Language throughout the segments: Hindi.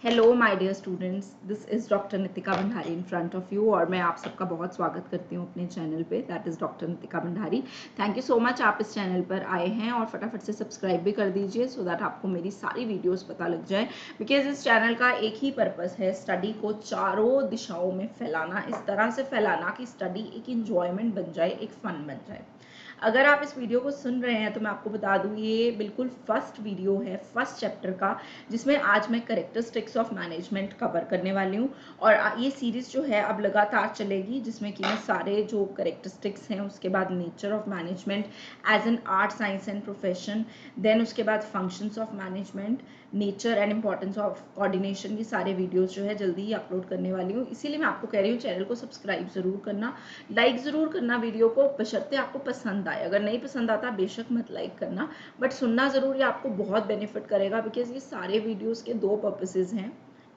Hello my dear students, this is doctor Nitika Bhandari in front of you और मैं आप सबका बहुत स्वागत करती हूँ अपने चैनल पे, that is doctor Nitika Bhandari. Thank you so much, आप इस चैनल पर आए हैं और फटाफट से सब्सक्राइब भी कर दीजिए सो दैट आपको मेरी सारी वीडियोस पता लग जाए। बिकॉज इस चैनल का एक ही पर्पस है, स्टडी को चारों दिशाओं में फैलाना, इस तरह से फैलाना कि स्टडी एक इंजॉयमेंट बन जाए, एक फन बन जाए। अगर आप इस वीडियो को सुन रहे हैं तो मैं आपको बता दूं, ये बिल्कुल फर्स्ट वीडियो है फर्स्ट चैप्टर का, जिसमें आज मैं कैरेक्टरिस्टिक्स ऑफ मैनेजमेंट कवर करने वाली हूँ। और ये सीरीज जो है अब लगातार चलेगी, जिसमें कि मैं सारे जो कैरेक्टरिस्टिक्स हैं, उसके बाद nature of management as an art, science and profession, then उसके बाद functions of management, nature and importance of coordination, ये सारे वीडियोस जो है जल्दी ही अपलोड करने वाली हूँ। इसीलिए मैं आपको कह रही हूँ चैनल को सब्सक्राइब जरूर करना, लाइक जरूर करना वीडियो को, बशर्ते आपको पसंद आए। अगर नहीं पसंद आता बेशक मत लाइक करना, बट सुनना जरूर, ये आपको बहुत बेनिफिट करेगा। बिकॉज ये सारे वीडियोस के दो पर्पसेस हैं,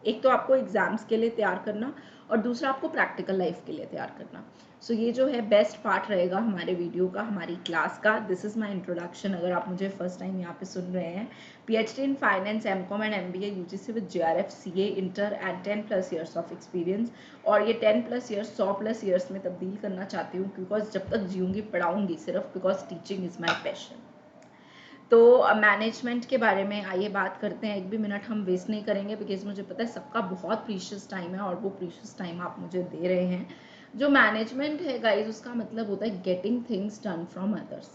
एक तो आपको एग्जाम्स के लिए तैयार करना और दूसरा आपको प्रैक्टिकल लाइफ के लिए तैयार करना। सो ये जो है बेस्ट पार्ट रहेगा हमारे वीडियो का, हमारी क्लास का। This is my introduction. अगर आप मुझे फर्स्ट टाइम यहाँ पे सुन रहे हैं, PhD in finance, MCOM and MBA UGC with JRF CA inter and 10+ years of experience. और ये 10+ ईयर्स 100+ ईयर्स में तब्दील करना चाहती हूँ, बिकॉज जब तक जीऊँगी पढ़ाऊँगी सिर्फ, because teaching is my passion. तो मैनेजमेंट के बारे में आइए बात करते हैं। एक भी मिनट हम वेस्ट नहीं करेंगे, बिकॉज मुझे पता है सबका बहुत प्रीशियस टाइम है और वो प्रीशियस टाइम आप मुझे दे रहे हैं। जो मैनेजमेंट है गाइज, उसका मतलब होता है getting things done from others.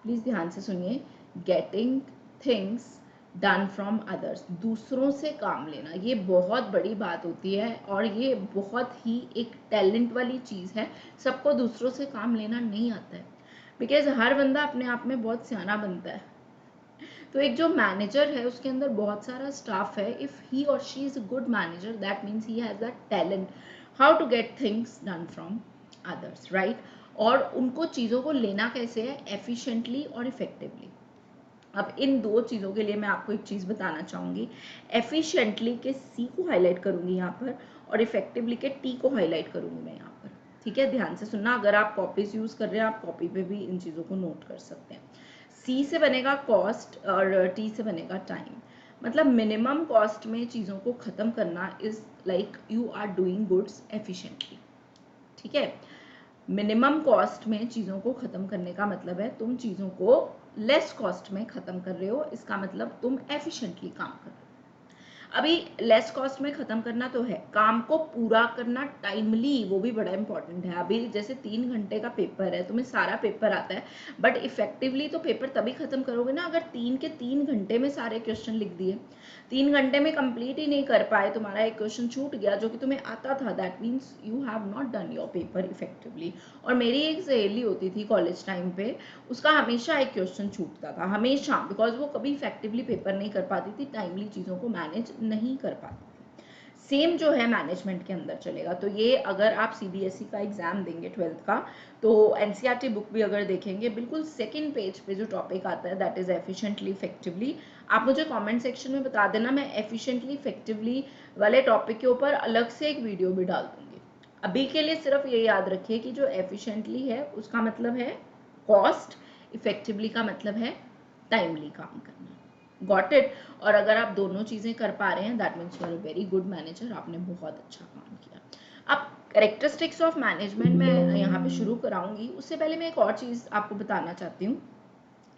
Please ध्यान से सुनिए, getting things done from others, दूसरों से काम लेना, ये बहुत बड़ी बात होती है और ये बहुत ही एक टैलेंट वाली चीज है। सबको दूसरों से काम लेना नहीं आता है, बिकॉज हर बंदा अपने आप में बहुत सियाना बनता है। तो एक जो मैनेजर है उसके अंदर बहुत सारा स्टाफ है। इफ ही और she is a good manager, that means he has that talent how to get things done from others, right. और उनको चीज़ों को लेना कैसे है, एफिशिएंटली और इफेक्टिवली। अब इन दो चीज़ों के लिए मैं आपको एक चीज़ बताना चाहूँगी। एफिशिएंटली के सी को हाईलाइट करूँगी यहाँ पर, और इफेक्टिवली के टी को हाईलाइट करूँगी मैं यहाँ पर। ठीक है, ध्यान से सुनना। अगर आप कॉपीज यूज़ कर रहे हैं, आप कॉपी पे भी इन चीज़ों को नोट कर सकते हैं। सी से बनेगा कॉस्ट और टी से बनेगा टाइम। मतलब मिनिमम कॉस्ट में चीज़ों को ख़त्म करना is like you are doing goods efficiently. ठीक है, मिनिमम कॉस्ट में चीज़ों को ख़त्म करने का मतलब है तुम चीज़ों को लेस कॉस्ट में ख़त्म कर रहे हो। इसका मतलब तुम एफिशिएंटली काम कर रहे हो। अभी लेस कॉस्ट में खत्म करना तो है, काम को पूरा करना टाइमली, वो भी बड़ा इंपॉर्टेंट है। अभी जैसे 3 घंटे का पेपर है, तुम्हें सारा पेपर आता है, बट इफेक्टिवली तो पेपर तभी खत्म करोगे ना अगर 3 के 3 घंटे में सारे क्वेश्चन लिख दिए। 3 घंटे में कंप्लीट ही नहीं कर पाए, तुम्हारा एक क्वेश्चन छूट गया जो कि तुम्हें आता था, that means you have not done your paper effectively. और मेरी एक सहेली होती थी कॉलेज टाइम पे, उसका हमेशा एक क्वेश्चन छूटता था, हमेशा, बिकॉज वो कभी इफेक्टिवली पेपर नहीं कर पाती थी, टाइमली चीज़ों को मैनेज नहीं कर पाती थी। सेम जो है मैनेजमेंट के अंदर चलेगा। तो ये अगर आप CBSE का एग्जाम देंगे 12th का, तो NCERT बुक भी अगर देखेंगे, बिल्कुल सेकंड पेज पे जो टॉपिक आता है दैट इज एफिशिएंटली इफेक्टिवली। आप मुझे कमेंट सेक्शन में बता देना, मैं एफिशिएंटली इफेक्टिवली वाले टॉपिक के ऊपर अलग से एक वीडियो भी डाल दूंगी। अभी के लिए सिर्फ ये याद रखिए कि जो एफिशिएंटली है उसका मतलब है कॉस्ट, इफेक्टिवली का मतलब है टाइमली काम करना। Got it. और अगर आप दोनों चीजें कर पा रहे हैं, that means you are a very good manager, आपने बहुत अच्छा काम किया। अब कैरेक्टरिस्टिक्स ऑफ मैनेजमेंट मैं यहाँ पे शुरू कराऊंगी, उससे पहले मैं एक और चीज आपको बताना चाहती हूँ।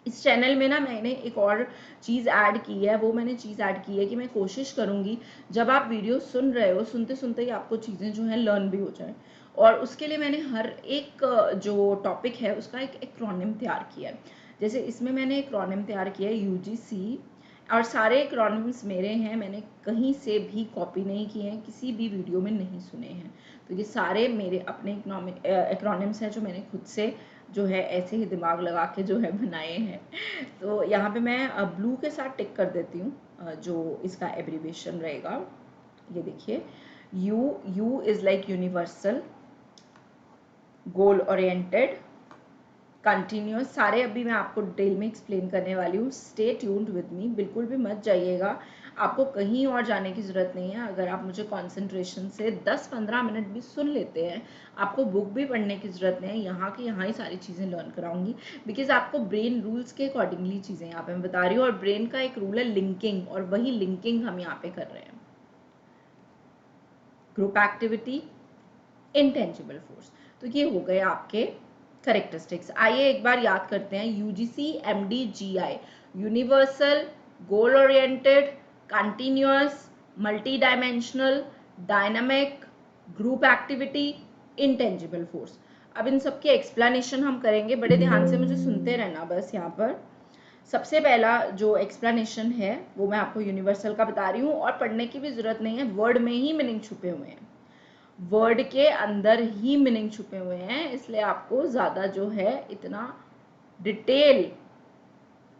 इस चैनल में ना मैंने एक और चीज़ ऐड की है, वो मैंने चीज़ ऐड की है कि मैं कोशिश करूँगी जब आप वीडियो सुन रहे हो, सुनते सुनते ही आपको चीज़ें जो हैं लर्न भी हो जाए। और उसके लिए मैंने हर एक जो टॉपिक है उसका एक एक्रोनिम तैयार किया है। जैसे इसमें मैंने एक्रोनिम तैयार किया है UGC, और सारे एक्रोनिम्स मेरे हैं, मैंने कहीं से भी कॉपी नहीं किए हैं, किसी भी वीडियो में नहीं सुने हैं। तो ये सारे मेरे अपने एक्रोनिम्स हैं जो मैंने खुद से जो है ऐसे ही दिमाग लगा के जो है बनाए हैं। तो यहाँ पे मैं ब्लू के साथ टिक कर देती हूँ जो इसका एब्रीविएशन रहेगा। ये देखिए, you is like universal, goal oriented, continuous. सारे अभी मैं आपको डिटेल में एक्सप्लेन करने वाली हूँ। स्टे ट्यून्ड विद मी, बिल्कुल भी मत जाइएगा, आपको कहीं और जाने की ज़रूरत नहीं है। अगर आप मुझे कंसंट्रेशन से 10-15 मिनट भी सुन लेते हैं, आपको बुक भी पढ़ने की ज़रूरत नहीं है, यहाँ की यहाँ ही सारी चीज़ें लर्न कराऊंगी। बिकॉज आपको ब्रेन रूल्स के अकॉर्डिंगली चीज़ें यहाँ पे मैं बता रही हूँ, और ब्रेन का एक रूल है लिंकिंग, और वही लिंकिंग हम यहाँ पे कर रहे हैं। Group activity, intangible force. तो ये हो गए आपके करेक्टरिस्टिक्स। आइए एक बार याद करते हैं UGC MDGI, universal, goal oriented, continuous, multi dimensional, dynamic, group activity, intangible force. अब इन सब के एक्सप्लेनेशन हम करेंगे, बड़े ध्यान से मुझे सुनते रहना बस। यहाँ पर सबसे पहला जो एक्सप्लेनेशन है वो मैं आपको यूनिवर्सल का बता रही हूँ, और पढ़ने की भी जरूरत नहीं है, वर्ड में ही मीनिंग छुपे हुए हैं, वर्ड के अंदर ही मीनिंग छुपे हुए हैं, इसलिए आपको ज्यादा जो है इतना डिटेल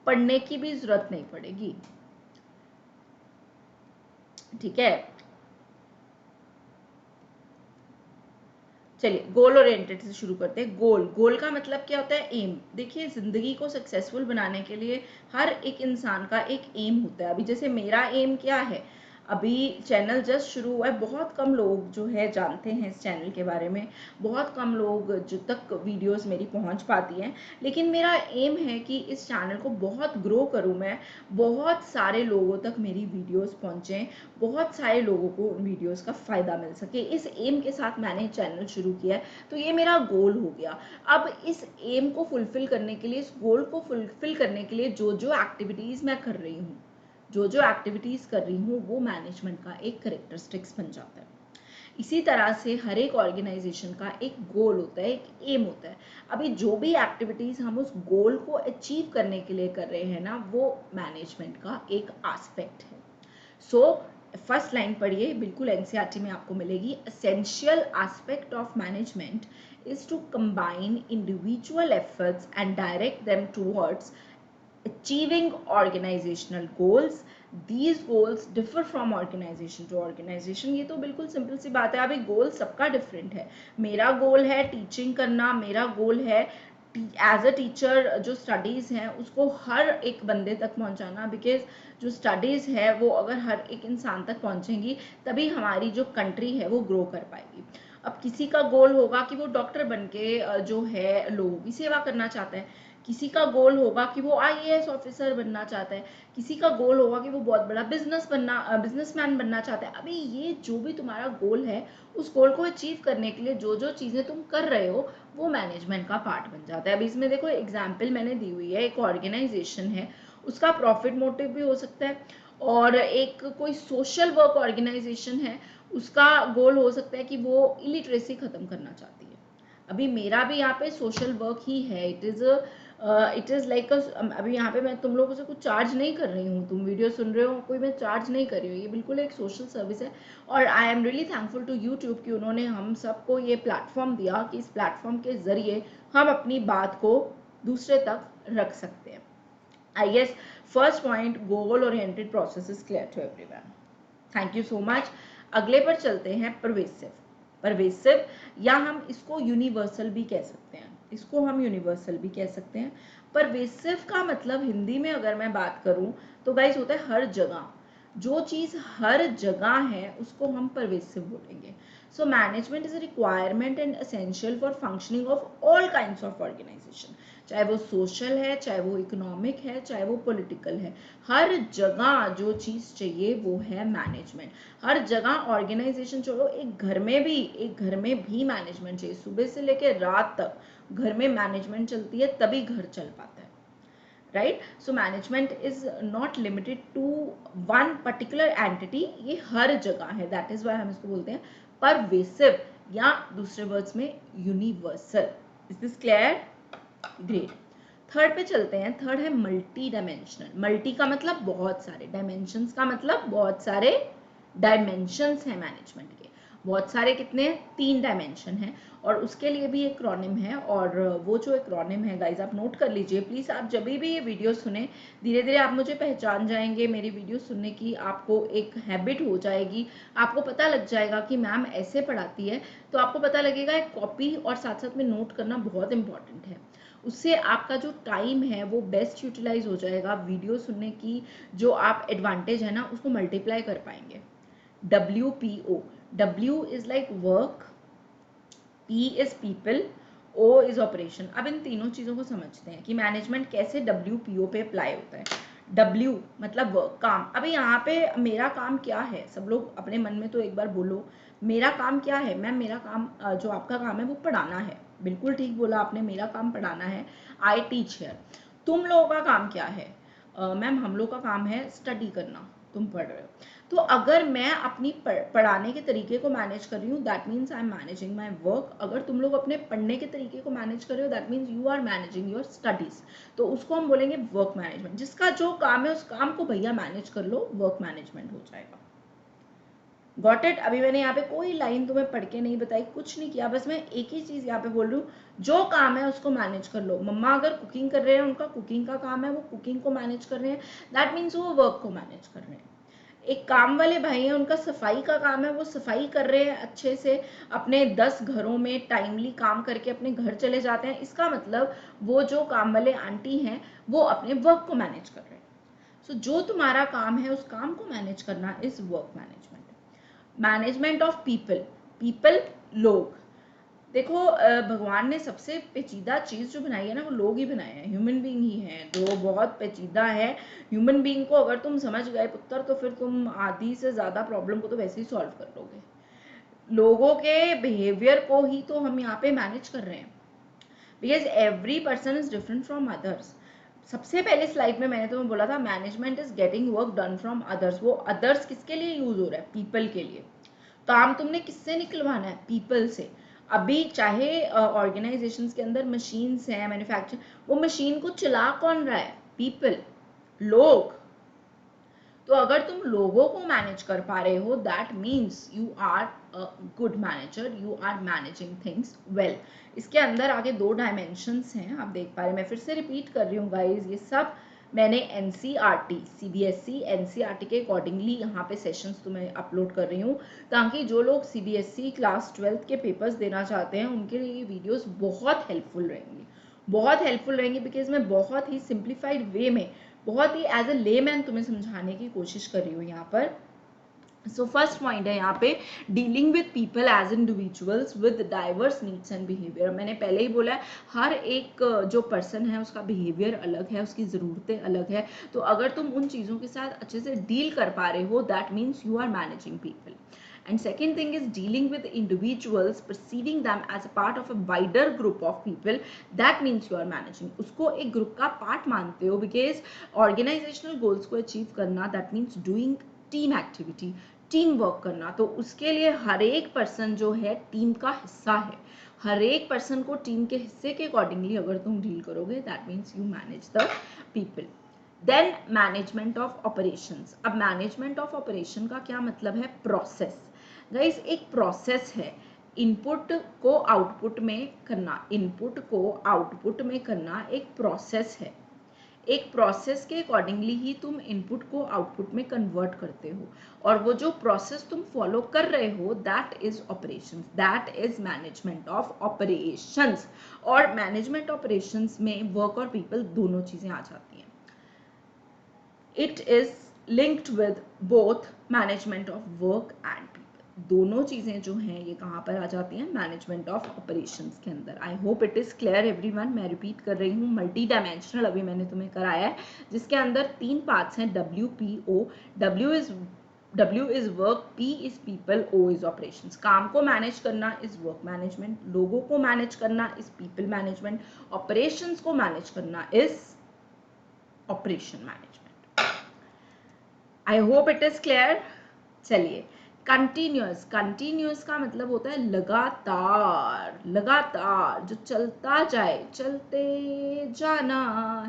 पढ़ने की भी जरूरत नहीं पड़ेगी, ठीक है। चलिए गोल ओरिएंटेड से शुरू करते हैं। गोल, गोल का मतलब क्या होता है? एम। देखिए जिंदगी को सक्सेसफुल बनाने के लिए हर एक इंसान का एक एम होता है। अभी जैसे मेरा एम क्या है, अभी चैनल जस्ट शुरू हुआ है, बहुत कम लोग जो है जानते हैं इस चैनल के बारे में, बहुत कम लोग जो तक वीडियोस मेरी पहुंच पाती हैं, लेकिन मेरा एम है कि इस चैनल को बहुत ग्रो करूं मैं, बहुत सारे लोगों तक मेरी वीडियोस पहुंचें, बहुत सारे लोगों को उन वीडियोस का फ़ायदा मिल सके। इस एम के साथ मैंने चैनल शुरू किया है, तो ये मेरा गोल हो गया। अब इस एम को फुलफिल करने के लिए, इस गोल को फुलफिल करने के लिए जो जो एक्टिविटीज़ मैं कर रही हूँ, जो जो एक्टिविटीज़ कर रही हूँ, वो मैनेजमेंट का एक करेक्टरिस्टिक्स बन जाता है। इसी तरह से हर एक ऑर्गेनाइजेशन का एक गोल होता है, एक एम होता है। अभी जो भी एक्टिविटीज़ हम उस गोल को अचीव करने के लिए कर रहे हैं ना, वो मैनेजमेंट का एक एस्पेक्ट है। सो फर्स्ट लाइन पढ़िए, बिल्कुल एनसीईआरटी में आपको मिलेगी। Essential aspect of management is to combine individual efforts and direct them towards achieving organizational goals. These goals differ from organization to organization. ये तो बिल्कुल सिंपल सी बात है। अभी गोल सबका डिफरेंट है। मेरा गोल है टीचिंग करना, मेरा गोल है एज अ टीचर जो स्टडीज़ हैं उसको हर एक बंदे तक पहुंचाना, बिकॉज जो स्टडीज़ है वो अगर हर एक इंसान तक पहुंचेंगी तभी हमारी जो कंट्री है वो ग्रो कर पाएगी। अब किसी का गोल होगा कि वो डॉक्टर बन के जो है लोगों की सेवा करना चाहता है, किसी का गोल होगा कि वो आईएएस ऑफिसर बनना चाहता है, किसी का गोल होगा कि वो बहुत बड़ा बिजनेसमैन बनना चाहता है। अभी ये जो भी तुम्हारा गोल है, उस गोल को अचीव करने के लिए जो जो चीज़ें तुम कर रहे हो वो मैनेजमेंट का पार्ट बन जाता है। अभी इसमें देखो एग्जाम्पल मैंने दी हुई है, एक ऑर्गेनाइजेशन है, उसका प्रॉफिट मोटिव भी हो सकता है, और एक कोई सोशल वर्क ऑर्गेनाइजेशन है, उसका गोल हो सकता है कि वो इलिटरेसी खत्म करना चाहती है। अभी मेरा भी यहाँ पे सोशल वर्क ही है, इट इज़ लाइक अभी यहाँ पे मैं तुम लोगों से कुछ चार्ज नहीं कर रही हूँ, तुम वीडियो सुन रहे हो, कोई मैं चार्ज नहीं कर रही हूँ, ये बिल्कुल एक सोशल सर्विस है। और I am really thankful to YouTube कि उन्होंने हम सबको ये प्लेटफॉर्म दिया कि इस प्लेटफॉर्म के ज़रिए हम अपनी बात को दूसरे तक रख सकते हैं। I guess first point, goal oriented process is clear to everyone. Thank you so much. अगले पर चलते हैं, परवेसिव। परवेसिव या हम इसको यूनिवर्सल भी कह सकते हैं, इसको हम यूनिवर्सल भी कह सकते हैं। परवेसिव का मतलब हिंदी में अगर मैं बात करूं तो गाइस होता है हर जगह। जो चीज हर जगह है उसको हम परवेसिव बोलेंगे। So management is a requirement and essential for functioning of all kinds of organization, चाहे वो सोशल है, चाहे वो इकोनॉमिक है, चाहे वो पॉलिटिकल है। हर जगह जो चीज़ चाहिए वो है मैनेजमेंट। हर जगह ऑर्गेनाइजेशन छोड़ो, एक घर में भी मैनेजमेंट चाहिए। सुबह से लेकर रात तक घर में मैनेजमेंट चलती है तभी घर चल पाता है, right. So management is not limited to one particular entity, ये हर जगह है, दैट इज वाई हम इसको बोलते हैं परवेसिव, या दूसरे वर्ड्स में universal. Is this clear? Great. Third पे चलते हैं। थर्ड है मल्टी डायमेंशनल। मल्टी का मतलब बहुत सारे, डायमेंशंस का मतलब बहुत सारे डायमेंशंस हैं मैनेजमेंट के। बहुत सारे कितने? 3 डायमेंशन हैं, और उसके लिए भी एक्रोनिम है, और वो जो एक्रोनिम है गाइज आप नोट कर लीजिए प्लीज़। आप जब भी ये वीडियो सुने, धीरे धीरे आप मुझे पहचान जाएंगे, मेरी वीडियो सुनने की आपको एक हैबिट हो जाएगी, आपको पता लग जाएगा कि मैम ऐसे पढ़ाती है, तो आपको पता लगेगा एक कॉपी और साथ साथ में नोट करना बहुत इंपॉर्टेंट है। उससे आपका जो टाइम है वो बेस्ट यूटिलाइज हो जाएगा, वीडियो सुनने की जो आप एडवांटेज है ना उसको मल्टीप्लाई कर पाएंगे। WPO, W is like work, P is people, O is operation. अब इन तीनों चीज़ों को समझते हैं कि मैनेजमेंट कैसे WPO पे अप्लाई होता है। W मतलब वर्क, काम। अभी यहाँ पे मेरा काम क्या है, सब लोग अपने मन में तो एक बार बोलो, मेरा काम क्या है। मैम मेरा काम जो आपका काम है वो पढ़ाना है, बिल्कुल ठीक बोला आपने, मेरा काम पढ़ाना है, आई टीच हियर। तुम लोगों का काम क्या है? मैम हम लोग का काम है स्टडी करना, तुम पढ़ रहे हो। तो अगर मैं अपनी पढ़ाने के तरीके को मैनेज कर रही हूँ, that means I am managing my work. अगर तुम लोग अपने पढ़ने के तरीके को मैनेज कर रहे हो, that means you are managing your studies. तो उसको हम बोलेंगे वर्क मैनेजमेंट। जिसका जो काम है उस काम को भैया मैनेज कर लो, वर्क मैनेजमेंट हो जाएगा। Got it? अभी मैंने यहाँ पे कोई लाइन तुम्हें पढ़ के नहीं बताई, कुछ नहीं किया, बस मैं एक ही चीज यहाँ पे बोल रही हूँ, जो काम है उसको मैनेज कर लो। मम्मा अगर कुकिंग कर रहे हैं, उनका कुकिंग का काम है, वो कुकिंग को मैनेज कर रहे हैं, दैट मीन्स वो वर्क को मैनेज कर रहे हैं। एक काम वाले भाई हैं, उनका सफाई का काम है, वो सफाई कर रहे हैं अच्छे से, अपने 10 घरों में टाइमली काम करके अपने घर चले जाते हैं। इसका मतलब वो जो काम वाले आंटी हैं वो अपने वर्क को मैनेज कर रहे हैं। सो जो तुम्हारा काम है उस काम को मैनेज करना is work management. Management of people, people लोग। देखो भगवान ने सबसे पेचीदा चीज जो बनाई है ना, वो लोग ही बनाए हैं, ह्यूमन बीइंग ही है जो बहुत पेचीदा है। ह्यूमन बीइंग को अगर तुम समझ गए पुत्र, तो फिर तुम आधी से ज्यादा प्रॉब्लम को तो वैसे ही सॉल्व कर लोगे। लोगों के बिहेवियर को ही तो हम यहाँ पे मैनेज कर रहे हैं, because every person is different from others. सबसे पहले स्लाइड में मैंने तुम्हें बोला था management is getting work done from others. वो अदर्स किसके लिए यूज हो रहा है? पीपल के लिए। काम तुमने किससे निकलवाना है? पीपल से। अभी चाहे ऑर्गेनाइजेशंस के अंदर मशीन्स हैं, मैन्युफैक्चर, वो मशीन को चला कौन रहा है? पीपल, लोग। तो अगर तुम लोगों को मैनेज कर पा रहे हो, that means you are a good manager, you are managing things well. इसके अंदर आगे 2 डायमेंशंस हैं, आप देख पा रहे हैं। मैं फिर से रिपीट कर रही हूँ गाइज, ये सब मैंने एनसीईआरटी, सीबीएसई एनसीईआरटी के अकॉर्डिंगली यहाँ पे सेशंस तुम्हें अपलोड कर रही हूँ, ताकि जो लोग सीबीएसई क्लास 12th के पेपर्स देना चाहते हैं उनके लिए ये वीडियोस बहुत हेल्पफुल रहेंगी, बहुत हेल्पफुल रहेंगी। बिकॉज मैं बहुत ही सिंप्लीफाइड वे में, बहुत ही एज अ लेमैन तुम्हें समझाने की कोशिश कर रही हूँ यहाँ पर। सो फर्स्ट पॉइंट है यहाँ पे, dealing with people as individuals with diverse needs and behaviour. मैंने पहले ही बोला है, हर एक जो पर्सन है उसका बिहेवियर अलग है, उसकी ज़रूरतें अलग है। तो अगर तुम उन चीज़ों के साथ अच्छे से डील कर पा रहे हो, that means you are managing people. And second thing is dealing with individuals, perceiving them as a part of a wider group of people, that means you are managing. उसको एक ग्रुप का पार्ट मानते हो, because organizational goals को अचीव करना that means doing team activity, team work करना। तो उसके लिए हर एक पर्सन जो है टीम का हिस्सा है, हर एक पर्सन को टीम के हिस्से के अकॉर्डिंगली अगर तुम डील करोगे, that means you manage the people. Then management of operations. अब मैनेजमेंट ऑफ ऑपरेशन का क्या मतलब है? प्रोसेस। गाइस एक प्रोसेस है, इनपुट को आउटपुट में करना, इनपुट को आउटपुट में करना एक प्रोसेस है। एक प्रोसेस के अकॉर्डिंगली ही तुम इनपुट को आउटपुट में कन्वर्ट करते हो, और वो जो प्रोसेस तुम फॉलो कर रहे हो, that is operations, that is management of operations. और मैनेजमेंट ऑपरेशंस में वर्क और पीपल दोनों चीजें आ जाती हैं। It is linked with both management of work and people. दोनों चीजें जो हैं ये कहाँ पर आ जाती हैं? मैनेजमेंट ऑफ ऑपरेशंस के अंदर। I hope it is clear everyone. मैं रिपीट कर रही हूँ, मल्टी डायमेंशनल अभी मैंने तुम्हें कराया है, जिसके अंदर 3 पार्ट्स हैं, WPO। W is work, P is people, O is operations. काम को मैनेज करना इज वर्क मैनेजमेंट, लोगों को मैनेज करना इज पीपल मैनेजमेंट, ऑपरेशंस को मैनेज करना is operation management. I hope it is clear. चलिए, कंटिन्यूअस। कंटिन्यूअस का मतलब होता है लगातार, लगातार जो चलता जाए, चलते जाना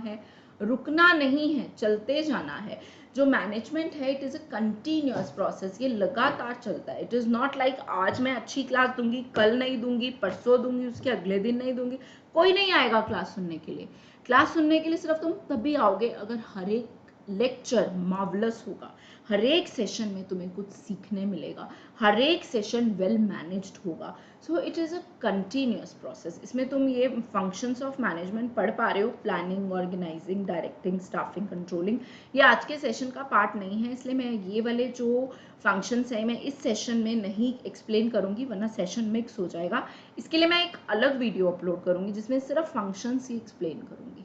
है, रुकना नहीं है, चलते जाना है। जो मैनेजमेंट है, it is a continuous process, ये लगातार चलता है। इट इज नॉट लाइक आज मैं अच्छी क्लास दूंगी, कल नहीं दूंगी, परसों दूंगी, उसके अगले दिन नहीं दूंगी, कोई नहीं आएगा क्लास सुनने के लिए। क्लास सुनने के लिए सिर्फ तुम तभी आओगे अगर हर एक लेक्चर मार्वलस होगा, हर एक सेशन में तुम्हें कुछ सीखने मिलेगा, हर एक सेशन वेल मैनेज्ड होगा। So it is a continuous process. इसमें तुम ये फंक्शंस ऑफ मैनेजमेंट पढ़ पा रहे हो, planning, organising, directing, staffing, controlling. ये आज के सेशन का पार्ट नहीं है, इसलिए मैं ये वाले जो फंक्शंस हैं मैं इस सेशन में नहीं एक्सप्लेन करूंगी, वरना सेशन मिक्स हो जाएगा। इसके लिए मैं एक अलग वीडियो अपलोड करूंगी जिसमें सिर्फ फंक्शंस ही एक्सप्लेन करूंगी।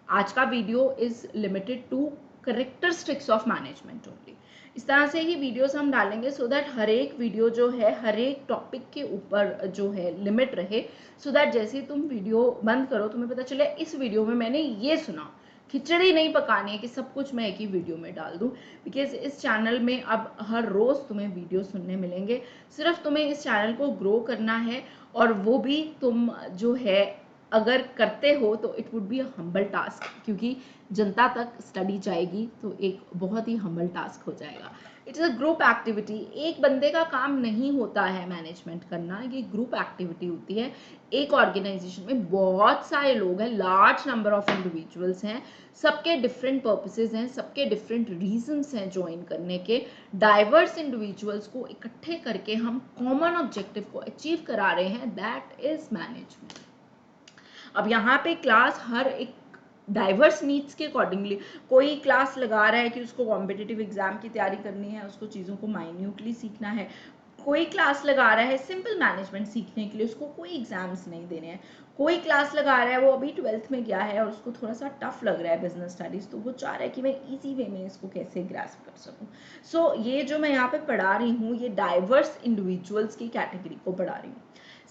आज का video is limited to characteristics of management only. इस तरह से ही वीडियोस हम डालेंगे सो दैट हर एक वीडियो जो है हर एक टॉपिक के ऊपर जो है लिमिट रहे, सो दैट जैसे तुम वीडियो बंद करो तुम्हें पता चले इस वीडियो में मैंने ये सुना। खिचड़ी नहीं पकानी है कि सब कुछ मैं एक ही वीडियो में डाल दूं, बिकॉज इस चैनल में अब हर रोज तुम्हें वीडियो सुनने मिलेंगे। सिर्फ तुम्हें इस चैनल को ग्रो करना है, और वो भी तुम जो है अगर करते हो तो it would be a humble task, क्योंकि जनता तक स्टडी जाएगी तो एक बहुत ही हम्बल टास्क हो जाएगा। It's a group activity. एक बंदे का काम नहीं होता है मैनेजमेंट करना, ये ग्रुप एक्टिविटी होती है। एक ऑर्गेनाइजेशन में बहुत सारे लोग हैं, लार्ज नंबर ऑफ इंडिविजुअल्स हैं, सबके डिफरेंट पर्पसेस हैं, सबके डिफरेंट रीजंस हैं ज्वाइन करने के। डाइवर्स इंडिविजुअल्स को इकट्ठे करके हम कॉमन ऑब्जेक्टिव को अचीव करा रहे हैं, दैट इज मैनेजमेंट। अब यहाँ पे क्लास हर एक डाइवर्स नीड्स के अकॉर्डिंगली, कोई क्लास लगा रहा है कि उसको कॉम्पिटिटिव एग्जाम की तैयारी करनी है, उसको चीज़ों को माइन्यूटली सीखना है। कोई क्लास लगा रहा है सिंपल मैनेजमेंट सीखने के लिए, उसको कोई एग्जाम्स नहीं देने हैं। कोई क्लास लगा रहा है वो अभी 12th में गया है और उसको थोड़ा सा टफ लग रहा है बिजनेस स्टडीज, तो वो चाह रहा है कि मैं इजी वे में इसको कैसे ग्रास्प कर सकूं। सो ये जो मैं यहाँ पे पढ़ा रही हूँ ये डाइवर्स इंडिविजुअल्स की कैटेगरी को पढ़ा रही हूँ।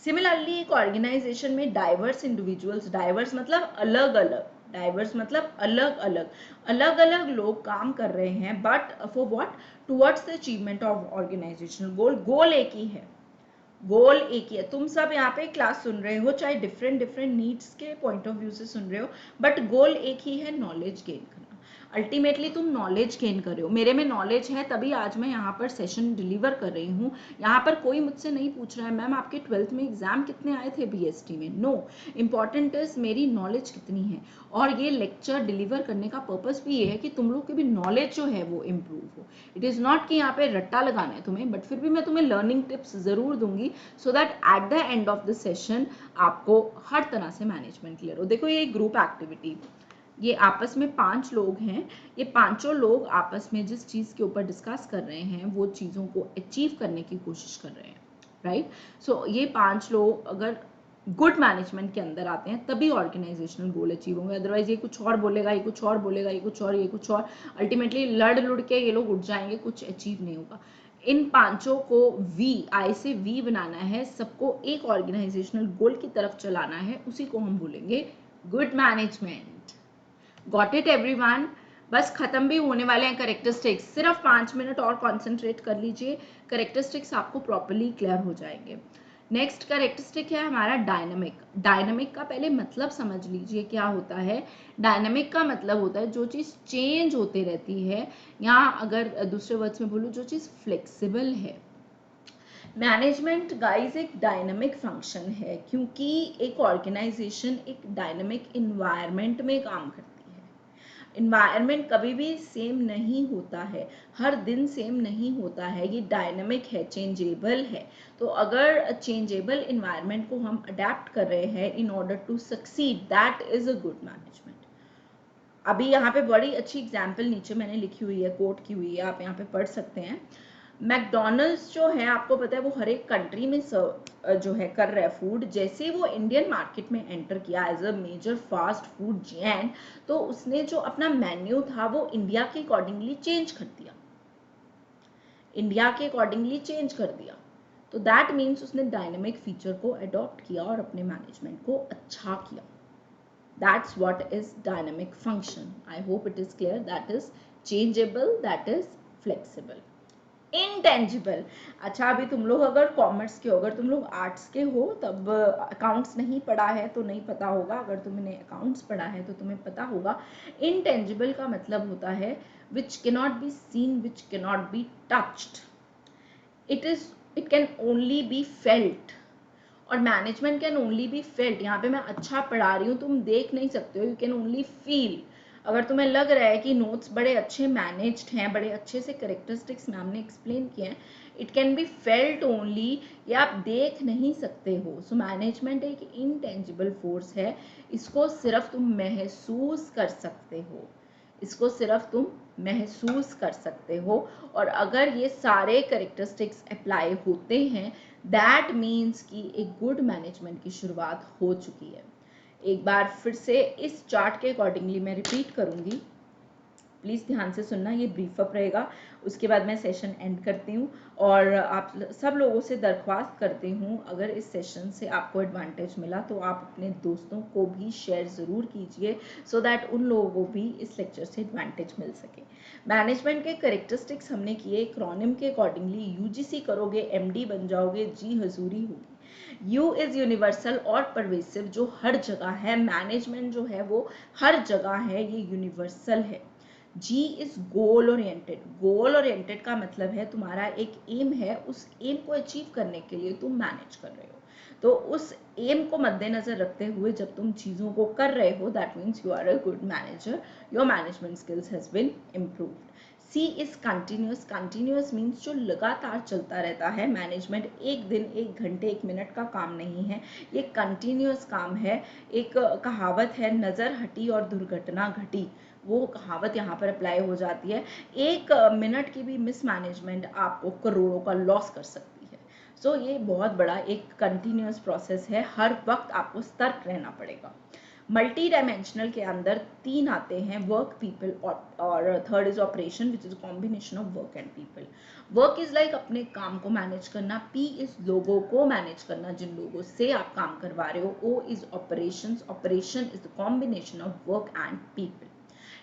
सिमिलरली एक ऑर्गेनाइजेशन में डाइवर्स इंडिविजुअल्स, डाइवर्स मतलब अलग अलग, डाइवर्स मतलब अलग अलग, अलग अलग लोग काम कर रहे हैं, but for what, towards the achievement of organisational goal. Goal एक ही है, गोल एक ही है। तुम सब यहाँ पे क्लास सुन रहे हो, चाहे डिफरेंट डिफरेंट नीड्स के पॉइंट ऑफ व्यू से सुन रहे हो, बट गोल एक ही है, नॉलेज गेन करना। अल्टीमेटली तुम नॉलेज गेन कर रहे हो। मेरे में नॉलेज है तभी आज मैं यहाँ पर सेशन डिलीवर कर रही हूँ। यहाँ पर कोई मुझसे नहीं पूछ रहा है मैम आपके 12th में एग्जाम कितने आए थे बीएसटी में, नो। इम्पॉर्टेंट इज मेरी नॉलेज कितनी है, और ये लेक्चर डिलीवर करने का पर्पस भी ये है कि तुम लोग की भी नॉलेज जो है वो इम्प्रूव हो। इट इज़ नॉट कि यहाँ पे रट्टा लगाना है तुम्हें, बट फिर भी मैं तुम्हें लर्निंग टिप्स ज़रूर दूंगी, so that at the end of the session आपको हर तरह से मैनेजमेंट क्लियर हो। देखो ये ग्रुप एक्टिविटी, ये आपस में 5 लोग हैं, ये पांचों लोग आपस में जिस चीज़ के ऊपर डिस्कस कर रहे हैं वो चीज़ों को अचीव करने की कोशिश कर रहे हैं, राइट। सो ये 5 लोग अगर गुड मैनेजमेंट के अंदर आते हैं तभी ऑर्गेनाइजेशनल गोल अचीव होंगे, अदरवाइज ये कुछ और बोलेगा, ये कुछ और बोलेगा, ये कुछ और, ये कुछ और, अल्टीमेटली लड़ लुड़ के ये लोग उठ जाएंगे, कुछ अचीव नहीं होगा। इन पांचों को वी, आई से वी बनाना है, सबको एक ऑर्गेनाइजेशनल गोल की तरफ चलाना है, उसी को हम बोलेंगे good management. Got it everyone? बस खत्म भी होने वाले हैं कैरेक्टरिस्टिक्स, सिर्फ 5 मिनट और कॉन्सेंट्रेट कर लीजिए, कैरेक्टरिस्टिक्स आपको प्रॉपरली क्लियर हो जाएंगे। नेक्स्ट कैरेक्टरिस्टिक है हमारा डायनामिक। डायनामिक का पहले मतलब समझ लीजिए क्या होता है। डायनामिक का मतलब होता है जो चीज़ चेंज होती रहती है, या अगर दूसरे वर्ड्स में बोलूँ जो चीज़ फ्लेक्सिबल है। मैनेजमेंट गाइस एक डायनामिक फंक्शन है, क्योंकि एक ऑर्गेनाइजेशन एक डायनामिक इन्वायरमेंट में काम करती है। इन्वायरमेंट कभी भी सेम नहीं होता है, हर दिन सेम नहीं होता है, ये डायनामिक है, चेंजेबल है। तो अगर चेंजेबल इन्वायरमेंट को हम अडेप्ट कर रहे हैं in order to succeed, that is a good management. अभी यहाँ पे बड़ी अच्छी एग्जाम्पल नीचे मैंने लिखी हुई है, कोट की हुई है, आप यहाँ पे पढ़ सकते हैं। मैकडोनल्ड्स जो है आपको पता है वो हर एक कंट्री में जो है कर रहा है फूड। जैसे वो इंडियन मार्केट में एंटर किया as a major fast food chain, तो उसने जो अपना मेन्यू था वो इंडिया के अकॉर्डिंगली चेंज कर दिया, इंडिया के अकॉर्डिंगली चेंज कर दिया। तो दैट मीन्स उसने डायनेमिक फीचर को अडॉप्ट किया और अपने मैनेजमेंट को अच्छा किया। That's what is dynamic function. I hope it is clear. That is changeable, that is flexible. Intangible. अच्छा अभी तुम लोग अगर कॉमर्स के हो, अगर तुम लोग आर्ट्स के हो तब अकाउंट्स नहीं पढ़ा है तो नहीं पता होगा, अगर तुमने अकाउंट्स पढ़ा है तो तुम्हें पता होगा। Intangible का मतलब होता है which cannot be seen, which cannot be touched. It can only be felt. और management can only be felt. यहाँ पे मैं अच्छा पढ़ा रही हूँ, तुम देख नहीं सकते हो, यू कैन ओनली फील। अगर तुम्हें लग रहा है कि नोट्स बड़े अच्छे मैनेज्ड हैं, बड़े अच्छे से कैरेक्टरिस्टिक्स मैम ने एक्सप्लेन किए हैं, it can be felt only, या आप देख नहीं सकते हो। सो मैनेजमेंट एक इनटेंजिबल फोर्स है, इसको सिर्फ तुम महसूस कर सकते हो, इसको सिर्फ तुम महसूस कर सकते हो। और अगर ये सारे कैरेक्टरिस्टिक्स अप्लाई होते हैं, दैट मीन्स कि एक गुड मैनेजमेंट की शुरुआत हो चुकी है। एक बार फिर से इस चार्ट के अकॉर्डिंगली मैं रिपीट करूंगी, प्लीज़ ध्यान से सुनना, ये ब्रीफ अप रहेगा, उसके बाद मैं सेशन एंड करती हूँ। और आप सब लोगों से दरख्वास्त करती हूँ, अगर इस सेशन से आपको एडवांटेज मिला तो आप अपने दोस्तों को भी शेयर ज़रूर कीजिए, सो दैट उन लोगों को भी इस लेक्चर से एडवांटेज मिल सके। मैनेजमेंट के कैरेक्टरिस्टिक्स हमने किए, एक्रोनिम के अकॉर्डिंगली यूजीसी करोगे, एमडी बन जाओगे, जी हजूरी होगी। यू इज यूनिवर्सल और परवेसिव, जो हर जगह है, मैनेजमेंट जो है वो हर जगह है, ये यूनिवर्सल है। G is goal oriented, goal oriented का मतलब है तुम्हारा एक एम है, उस एम को अचीव करने के लिए तुम मैनेज कर रहे हो, तो उस एम को मद्देनजर रखते हुए जब तुम चीजों को कर रहे हो, that means you are a good manager, your management skills has been improved. C is continuous, continuous means जो लगातार चलता रहता है। मैनेजमेंट एक दिन, एक घंटे, एक मिनट का काम नहीं है, ये कंटिन्यूस काम है। एक कहावत है, नजर हटी और दुर्घटना घटी, वो कहावत यहाँ पर अप्लाई हो जाती है। एक मिनट की भी मिसमैनेजमेंट आपको करोड़ों का लॉस कर सकती है। सो ये बहुत बड़ा एक कंटिन्यूस प्रोसेस है, हर वक्त आपको सतर्क रहना पड़ेगा। मल्टी डायमेंशनल के अंदर 3 आते हैं, वर्क, पीपल और third is operation, which is combination of work and people. Work is like अपने काम को मैनेज करना, पी इज लोगों को मैनेज करना, जिन लोगों से आप काम करवा रहे हो, O is operation, operation is the combination of work and people.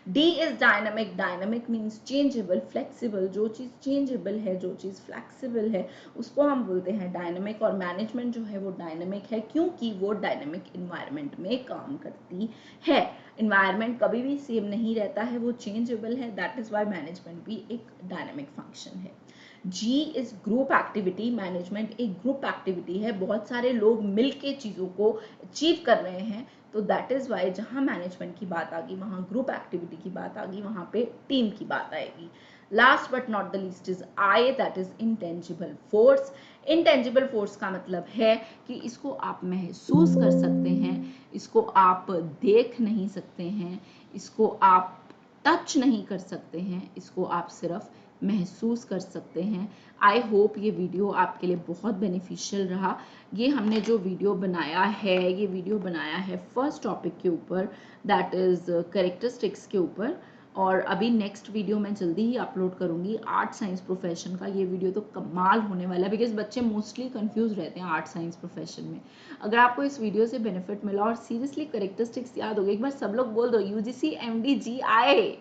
D is dynamic, dynamic means changeable, flexible, जो चीज चेंजेबल है, जो चीज फ्लेक्सिबल है, उसको हम बोलते हैं डायनामिक। और मैनेजमेंट जो है वो डायनामिक है, क्योंकि वो डायनामिक इन्वायरमेंट में काम करती है। इन्वायरमेंट कभी भी सेम नहीं रहता है, वो चेंजेबल है, दैट इज वाई मैनेजमेंट भी एक डायनामिक फंक्शन है। G is group activity, management एक ग्रुप एक्टिविटी है, बहुत सारे लोग मिलके चीजों को अचीव कर रहे हैं, तो दैट इज वाई जहां मैनेजमेंट की बात आ गई, वहां ग्रुप एक्टिविटी की बात आ गई, वहां पे टीम की बात आएगी। Last but not the least is I, that is intangible force. Intangible force का मतलब है कि इसको आप महसूस कर सकते हैं, इसको आप देख नहीं सकते हैं, इसको आप टच नहीं कर सकते हैं, इसको आप सिर्फ महसूस कर सकते हैं। आई होप ये वीडियो आपके लिए बहुत बेनिफिशियल रहा। ये हमने जो वीडियो बनाया है, ये वीडियो बनाया है फर्स्ट टॉपिक के ऊपर, दैट इज कैरेक्टरिस्टिक्स के ऊपर। और अभी नेक्स्ट वीडियो मैं जल्दी ही अपलोड करूंगी आर्ट साइंस प्रोफेशन का। ये वीडियो तो कमाल होने वाला है, बिकॉज बच्चे मोस्टली कंफ्यूज रहते हैं आर्ट साइंस प्रोफेशन में। अगर आपको इस वीडियो से बेनिफिट मिला और सीरियसली कैरेक्टरिस्टिक्स याद हो गई, एक बार सब लोग बोल दो यूजीसी एमडी जी आए,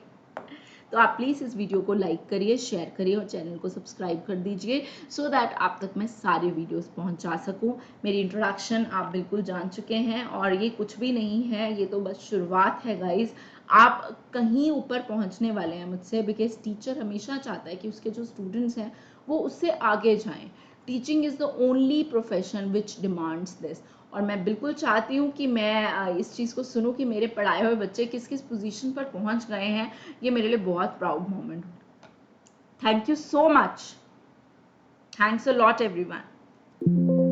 तो आप प्लीज़ इस वीडियो को लाइक करिए, शेयर करिए और चैनल को सब्सक्राइब कर दीजिए, सो दैट आप तक मैं सारे वीडियोस पहुंचा सकूं। मेरी इंट्रोडक्शन आप बिल्कुल जान चुके हैं, और ये कुछ भी नहीं है, ये तो बस शुरुआत है गाइज। आप कहीं ऊपर पहुंचने वाले हैं मुझसे, बिकॉज टीचर हमेशा चाहता है कि उसके जो स्टूडेंट्स हैं वो उससे आगे जाएं। Teaching is the only profession which demands this. और मैं बिल्कुल चाहती हूँ कि मैं इस चीज़ को सुनूं कि मेरे पढ़ाए हुए बच्चे किस किस पोजीशन पर पहुंच गए हैं। ये मेरे लिए बहुत प्राउड मोमेंट हो। Thank you so much, thanks a lot everyone.